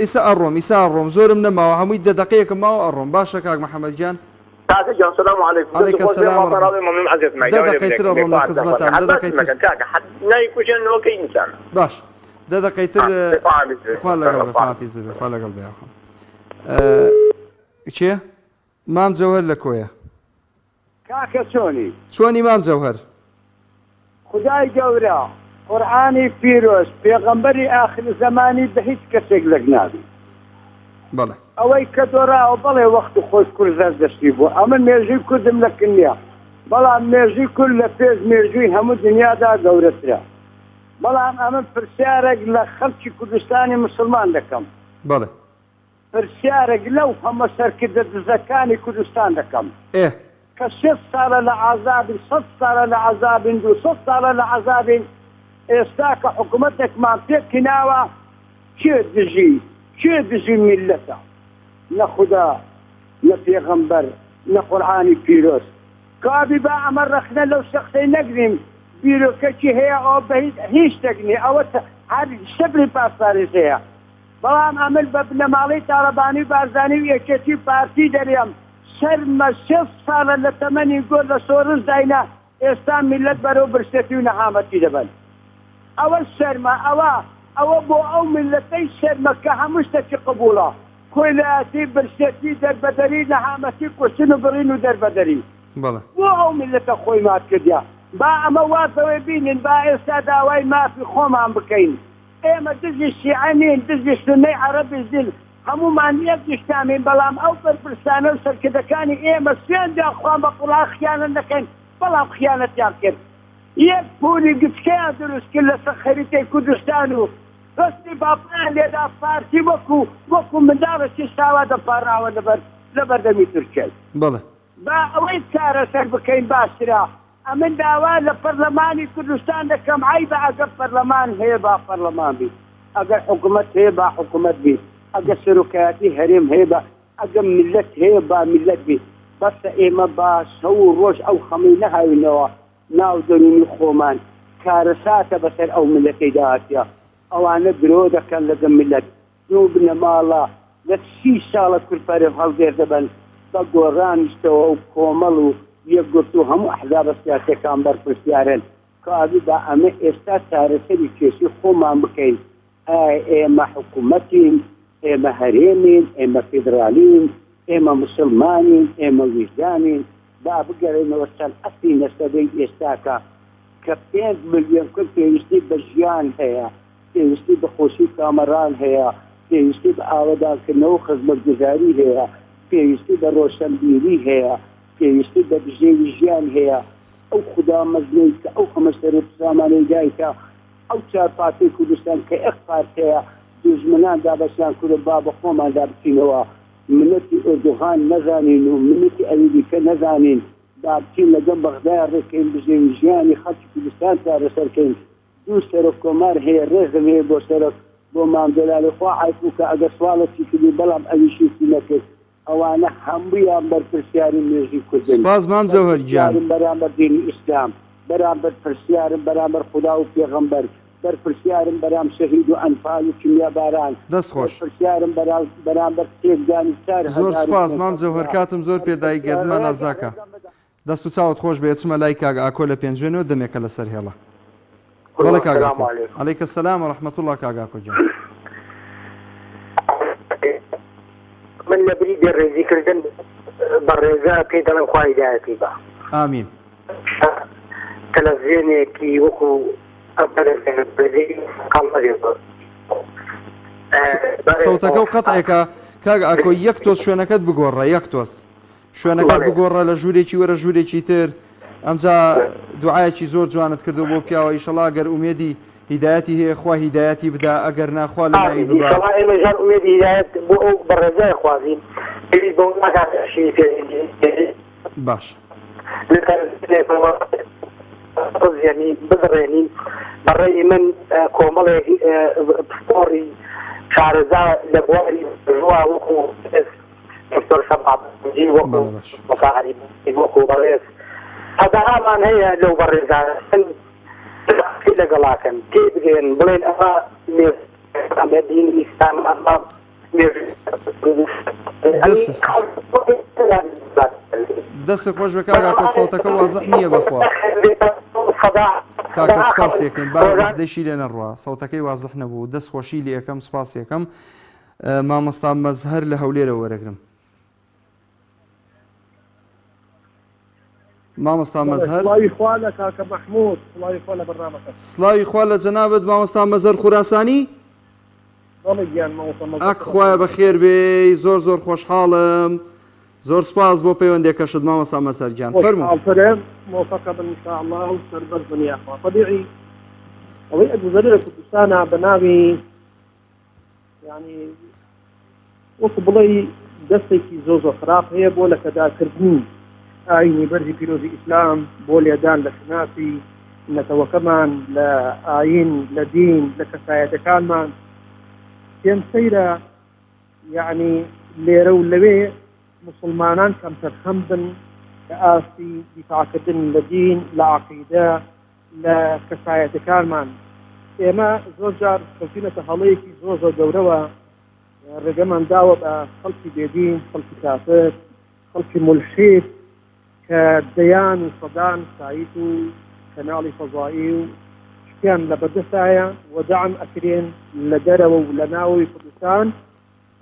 Speaker 1: ئێستا ئەڕۆم زۆرم نەماوە هەمووی دەدەقەیەکم ماوە ئەڕۆم باشە کاک محەممەد جان
Speaker 9: کاکە جان سلام علیکم
Speaker 1: عليك السلام دەدەقەیتر ئەڕۆم لە خزمەتان
Speaker 9: نای کوژێنەوە کەی ئینسان
Speaker 1: باش دەدەقەیتر خوا لەگەڵ بێ حافیز بێ خوا لەگەڵ بێ ئاخۆ چێ مام جەوهەر لە کۆیە
Speaker 7: کاکە
Speaker 1: چۆنی مام جەوهەر
Speaker 7: خدای گەورە قورئانی پیرۆز پێغەمبەری ئاخر زەمانی بە هیچ کەسێک لەک نابی
Speaker 1: بەڵێ
Speaker 7: ئەوەی کە دۆراوە بەڵێ وەختی خۆش کورد زەردەستی بوو ئەمە مێژووی کوردم لە کنیا بەڵام مێژووی کورد لە پێش مێژووی هەموو دنیادا گەورەترە بەڵام ئەمە پرسیارێک لە خەڵکی کوردستانی مسلمان دەکەم
Speaker 1: بەڵێ
Speaker 7: پرسیارێک لەو هەمە سەرکردە دزەکانی کوردستان دەکەم کە 6 ساڵە لە عەزابین 100 ساڵە لە عەزابین 200 ساڵە لە عەزابین ئێستا کە حکوومەتێکمان پێکیناوە کێ دژی میلەتە نە خودا نە پێغەمبەر نە قورئانی پیرۆز کابی با ئەمە ڕەخنە لەو شەخسەی نەگرین بیرۆکەکی هەیە ئەو بە هیچ شتێک نییە ئەوە هەر شەبری پاسداریش هەیە بەڵام ئەمل بە بنەماڵەی تاڵەبانی و بارزانی و یەکێتی پارتی دەرێم سەرمە 6 ساڵە لە تەمەنی گۆر لە سۆرس داینە ئێستا میلەت بەرەو برسێتی و نەهامەتی دەبن ئەوە شەرمە ئەوە بۆ ئەو میلەتەی شەرمە کە هەموو شتێکی قبوڵە کۆیلایەتی برسێتی دەربەدەری نەهامەتی کوشتن و بڕین و دەربەدەری بۆ ئەو میلەتە خۆی مات کردیا با ئەمە واتەوەی بینین با ئێستا داوای مافی خۆمان بکەین ئێمە دزی شیعە نین دزی سنەی عەرەبی زیل هەمومان یەک نیشتامین بەڵام ئەو بەرپرسانە و سەرکردەکانی ئێمە سوێندیان خوان بە قوڵا خیانەت دەکەین بەڵام خیانەتیان کرد یەک پولی گچکەیان دروست کرد لەسەر خەریتەی کوردستان و ڕستی باپیان لێدا پارتی وەکو منداڵێکی ساوا دەپاڕاوە لە بەردەمی تورکیە
Speaker 1: بەڵێ
Speaker 7: با ئەوەی چارەسەر بکەین باشترا ئەمن داوا لە پەرلەمانی کوردستان دەکەم عیبە ئەگەر پەرلەمان هەیە با پەرلەمان بی ئەگەر حکوومەت هەیە با حکوومەت بی ئەگەر سەرۆکایەتی هەرێم هەیە بە ئەگەر ملت هەیە با ملت بی بەسە ئێمە با شەو و ڕۆژ ئەو خەمەی نەهاوینەوە ناو دەرونی خۆمان کارەساتە بەسەر ئەو ملەتەی داهاتیە ئەوانە درۆ دەکەن لەگەڵ ملت دوو بنە ماڵە لە 30 ساڵە کورپەرێ هەڵدێر دەبن بە گۆڕانیشتەوە و کۆمەڵ و یەکگرت و هەموو ئەحزابە سیاسیەکان بەرپرسیارن کابی با ئەمە ئێستا چارەسەری کێشی خۆمان بکەین ئێمە حکوومەتین ئێمە هەرێمین ئێمە فیدراالین ئێمە مسلمانین ئێمە ویژدانین با بگەڕێنەوە چەند ئەستی نەسەبەی ئێستاکە کە 5 ملیۆن کورد پێویستی بە ژیان هەیە پێویستی بە خۆشی کامەران هەیە پێویستی بە ئاوادارکردنەوە خزمەتگوزاری هەیە پێویستی بە ڕۆشنبیری هەیە پێویستی بە بژێوی ژیان هەیە ئەو خوددا مەزنەی کە ئەو هەمە سەرۆکسامانەی دایکە ئەو چار پارتەی کوردستان کە ئەک پارتەیە دوژمنان دابەشیان کورد با بە خۆماندا بچینەوە منەتی ئۆردوغان نەزانین و منەتی ئەویدیکە نەزانین با بچین لەگەڵ بەغدای ڕێکەین بژێوی ژیانی خەڵکی کوردستان چارەسەرکەین دوو سەرۆک کۆمار هەیە ڕێزم هەیە بۆ سەرۆک بۆ مامدەلالی خوا عیفو کە ئەگەر سواڵەتی کردی بەڵام ئەویشی نەکرد ئەوانە هەموویان بەرپرسیاری نوێژی کوردن
Speaker 1: سپاس مام زەوهەر گیان
Speaker 7: بەرامبەر دینی ئیسلام بەرامبەر پرسیارم بەرامبەر خوددا و پێغەمبەر بەرپرسیارم بەرام شەهید و ئەنفال و کیمیاباران
Speaker 1: دەست خۆش
Speaker 7: پرسیارم بەرامبەر کتێبدانی چار
Speaker 1: زۆر سپاس مام زەوهەر کاتم زۆر پێدای گەردمە نازاکە دەست و چاوت خۆش بێ چمە لای کاگ ئاکۆ لە پێنجێنەوە دەمێکە لەسەر هێڵە بەڵێ کاگ ئاکۆ عەلەیکە سەلام و ڕەحمەتوڵڵا کاگ ئاکۆ گیان
Speaker 2: من لە بری دەڕێزیکردن بە ڕێزا پێی دەڵێن خوا هیدایەتی بە
Speaker 1: ئامین
Speaker 2: تەلەڤیزیۆنێکی وەکو
Speaker 1: سەوتەکە و قەتعێکە کاگ ئاکۆ یەک تۆز شوێنەکەت بگۆڕە یەک تۆز شوێنەکەت بگۆڕە لە ژوورێکی وەرە ژوورێکی تر ئەمجا دوعایەکی زۆر جوانت کردو بۆ پیاوە ئیشەڵا گەر ئومێدی هیدایەتی هەیە خوا هیدایەتی بدا ئەگەر ناخوا لە ناوی ببا
Speaker 2: ئێمەژان ئومێدی هیدایەت بۆ ئەو بەڕێزای خوازین بۆ ناکاتشی
Speaker 1: باش
Speaker 2: ڕزیانی بزڕێنین بەڕێی من کۆمەڵێک پۆڕی شارەزا لە بواری ژوا وەکو دکتۆر شەبابی وەکو وەکاری وەکو بەڕێز هەزارامان هەیە لەو بەڕێزانە لەگەڵاکەن تێ بگەن بڵێن ئەمە ئەمە دین ئیسلام ئەمە
Speaker 1: دەست خۆش بە کاگ ئاکۆ سەوتەکە وازەح نییە بەخوا کاکە سپاسیەکەین بادەشی لێ نەڕوە سەوتەکەی وازەح نەبوو دەست خۆشی لێ یەکەم سپاسیەکەم مامۆستا مەزهەر لە هەولێرە وەرەگرم مامۆستا مەزهەر
Speaker 3: سڵاوی خوا لە کاکە مەحموود سڵاوی خوا لە بەرنامەکە
Speaker 1: سڵاوی خوا لە جەنابەت مامۆستا مەزهەر خوراسانی
Speaker 3: بەڵێ گیان مامۆستا
Speaker 1: ئەک خوایە بەخێر بێ زۆر زۆر خۆشحاڵم زۆر سپاس بۆ پەیوەندێکەشت مامۆستا مەزهەر گیان فەرموو
Speaker 3: موفقة إن شاء الله وسربر بني أخوة طبيعي أوي أبو زرير كردستانا بنابي يعني وقبلي دستي زوزو خراف هي بولا كدا كردني آيني برزي بيروزي إسلام بولي دان لشناسي نتوكمان لآين لدين لكساية كالمان كم سيرة يعني ليرو لوي مسلمانان كم ترخمبن لآسي دفاعكردن لدين لعقيدة لكسايتكالمان ئێمە زۆر جار کەوتینەتە هەڵەیەکی زۆر زۆر گەورەوە ڕێگەمان داوە بە خەڵکی بێدین خەڵکی کافر خەڵکی مولحید کە دەیان و سەدان سایت و کەناڵی فەزایی و شتیان لە بەردەستایە و دەعم ئەکرێن لە دەرەوە و لە ناوەوەی کوردستان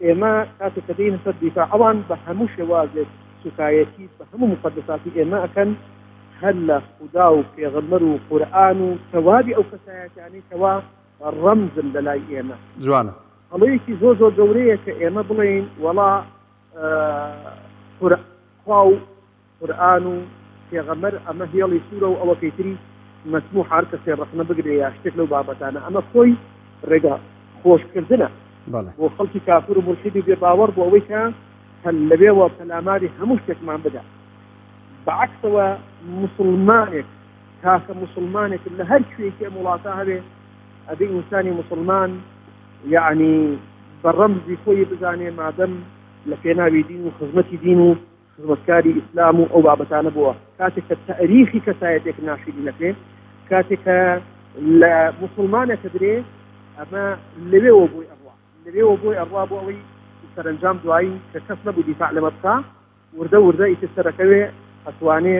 Speaker 3: ئێمە کاتێک کە دەین سەر دیفاع ئەوان بە هەموو شێوازێک سوکایەتی بە هەموو مقدساتی ئێمە ئەکەن هەر لە خودا و پێغەمبەر و قورئان و تەوابی ئەو کەسایەتیانەی کەوا ڕەمزن لە لای ئێمە
Speaker 1: جوانە
Speaker 3: هەڵەیەکی زۆر زۆر گەورەیە کە ئێمە بڵێین وەڵا خوا و قورئان و پێغەمبەر ئەمە هێڵی سوورە و ئەوەکەی تری مەسموح هەر کەسێ ڕەخنە بگرێ یا شتێک لەو بابەتانە ئەمە خۆی ڕێگا خۆشکردنە بۆ خەڵکی کافر و مولحید و بێباوەڕ بۆ ئەوەی کە هەل لەبێەوە پەلاماری هەموو شتێکمان بدە بەعکسەوە مسلمانێک کاکە مسلمانێک لە هەر کوێکی ئەم وڵاتە هەبێ ئەبێ ئینسانی مسلمان یعنی بە ڕەمزی خۆی بزانێ مادەم لە پێناوی دین و خزمەتی دین و خزمەتکاری ئیسلام و ئەو بابەتانە بووە کاتێک کە تەریخی کەسایەتێک ناشیدی نەکرێ کاتێک کە لە مسلمانێکە درێ ئەمە لەوێەوە بۆی ئەڕوا لەوێەوە بۆی ئەڕوا بۆ ئەوەی سەرنجام دوایی کە کەس نەبوو دیفاع لەمە بکە وردە وردە ئیتر سەرەکەوێ ئەتوانێ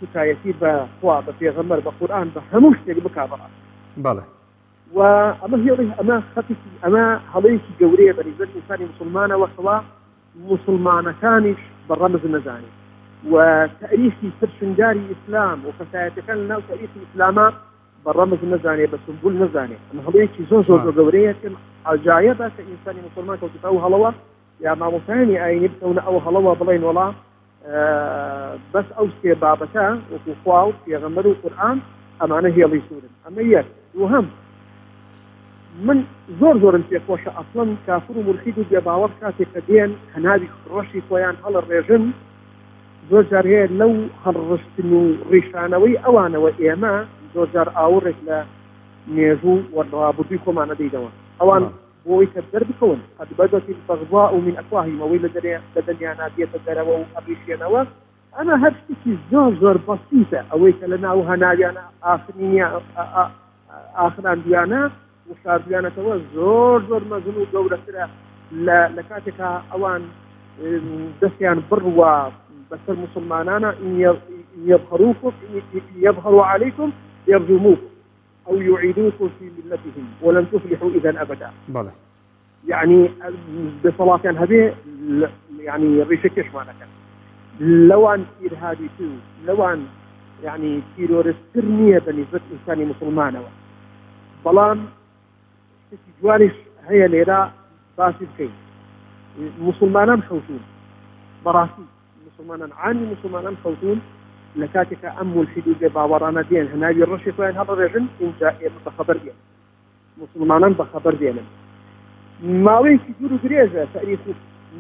Speaker 3: سوکایەتی بە خوا بە پێغەمبەر بە قورئان بە هەموو شتێک بکا بەڕاست
Speaker 1: بەڵێ
Speaker 3: و ئەمە هێڵی ئەمە خەتێکی ئەمە هەڵەیەکی گەورەیە بەریزەت ئینسانی مسلمانەوە سەڵا مسلمانەکانیش بە ڕەمز نەزانێت و تاریخی پرسنگاری ئیسلام و کەسایەتەکان لە ناو تاریخی ئیسلامە بە ڕەمز نەزانێت بە سمبول نەزانێت ئەمە هەڵەیەکی زۆر زۆر گەورەیە کە عجایبە کە ئینسانی مسلمان کەوتوتە ئەو هەڵەوە یا مامۆستایانی ئاینی بکەونە ئەو هەڵەوە بڵێن وەڵا بەس ئەو سێ بابەتە وەکو خوا و پێغەمبەر و قورئان ئەمانە هێڵی سوورن ئەمە یەک دووهەم من زۆرم پێخۆشە ئەسڵەن کافر و مولحید و بێباوەڕ کاتێک کە دێن کە ناوی ڕەشی خۆیان هەڵەڕێژن زۆر جار هەیە لەو هەڵڕشتن و ڕیشانەوەی ئەوانەوە ئێمە زۆر جار ئاوڕێک لە مێژوو وەڕابردووی خۆمانە دەیدەوە ئەوان بۆی کە دەربکەون قد بدت البغضاء من أفواههم ئەوەی لە دنیانا دێتە دەرەوە و ئەبیشێنەوە ئەمە هەر شتێکی زۆر بەسیتە ئەوەی کە لە ناو هەناویانە ئاخراندویانە و شاردویانەتەوە زۆر مەزن و گەورەترە لە کاتێکا ئەوان دەستیان بڕوە بەسەر مسلمانانە يظهروا عليكم يرجموكم أو يعيدوكم في ملتهم ولن تفلحوا إذا أبدا
Speaker 1: بله
Speaker 3: يعني بصلاة هذه يعني ريشكش معناها لوان إرهابي لوان يعني تيرورسترنية بالنسبة إنساني مسلمان بلان جوانش هي ليرا باسي بكي مسلمانا مخوتون براسي مسلمانا عاني مسلمانا مخوتون لكاتك أم الحدود باورانا دين هناي الرشي فين هذا الرجل إن جاء بخبر دين مسلمانا بخبر دين ما وين كدور دريجة تاريخ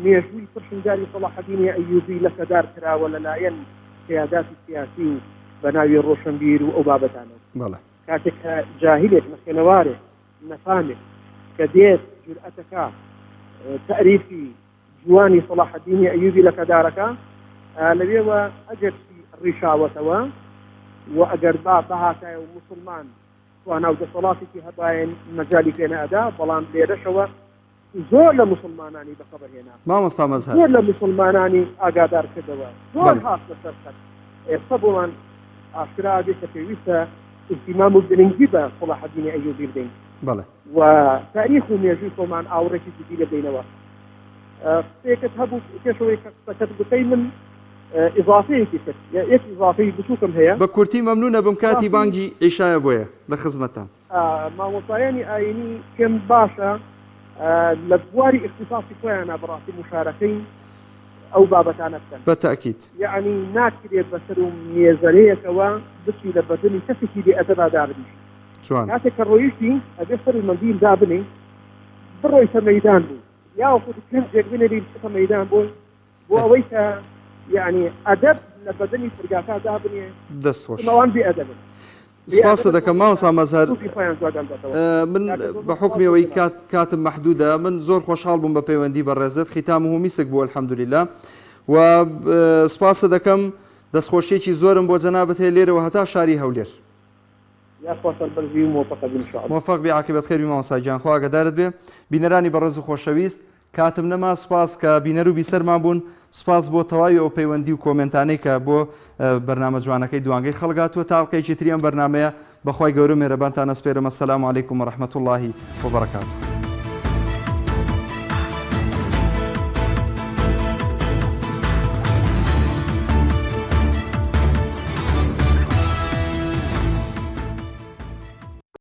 Speaker 3: ميجوي فرشنجاري صلاح الدين أيوبي لك دار ترى ولا لا ين قيادات السياسي بناوي الروشنبير وأبابتانه
Speaker 1: بله
Speaker 3: كاتك جاهلية مسكنواري نفامك كديت جرأتك تأريفي جواني صلاح الدين أيوبي لك دارك لبيوا أجد ڕیشاوەتەوە و ئەگەر بەهاتایە و مسلمان تواناو دەسەڵاتێکی هەبایەن مەجالی پێ نەئەدا بەڵام لێرەشەوە زۆر لە مسلمانانی بەخەبەرهێنا
Speaker 1: مامۆستا مەزهەر
Speaker 3: زۆر لە مسلمانانی ئاگادار کردەوە زۆر هات لەسەر قەت ئێستا بۆمان ئاشکرا بێت کە پێویستە ئیهتیمام و گرنگی بە صلاح الدین ئەیوبی بدەین
Speaker 1: بەڵێ
Speaker 3: و تاریخ و مێژووی خۆمان ئاوڕێکی جدی لە بینەوە شتێکت هەبوو پێشەوەی قسەکەت بکەی من إضافية يك إضافية بشوكم هي
Speaker 1: بكورتي ممنونة بمكاتي بانجي عشاء بويا لخدمتها
Speaker 3: ما وصاياني آيني كم باشا لبواري اختصاصي كوانا براسي مشاركين أو بابتان أبتن
Speaker 1: بالتأكيد
Speaker 3: يعني ناكري بسرو ميزانية كوا بشي لبدني تفكي دي أدبا دابني
Speaker 1: شوان
Speaker 3: كاتك الرئيسي أدفر المنديل دابني بالرئيس الميدان بو يا وقت كم جاكبين اللي بسكة ميدان بو وأويك يعني أدب لبدني فرقاتا دابني
Speaker 1: دستوش
Speaker 3: نوان بأدب
Speaker 1: سپاس دەکەم مامۆستا مەزهەر من بحكمي وەی کاتم محدودة من زۆر خۆشحاڵ بووم بە پەیوەندی بە ڕێزت ختامه میسک بووە الحەمدوللیلا و سپاس دەکەم دەستخۆشیێکی زۆرم بۆ جەنابەت هەیە لێرەوە هەتا شاری هەولێر موفق بێ عاقبەت خێری مامۆستا گیان خوا ئاگادارت بێ بینەرانی بەڕێز و خۆشەویست کاتم نەما سپاس کە بینەر و بیسەرمان بوون سپاس بۆ تەواوی ئەو پەیوەندی و کۆمنتانەی کە بۆ بەرنامە جوانەکەی دوانگەی خەڵگاتووە تا ئەڵقەیەکی تری ئەم بەرنامەیە بەخوای گەورە مێرەبانتان ئەسپێرم. ئەسەلامو عەلەیکوم وەڕەحمەتوڵڵاهی وبەرەکاتوه.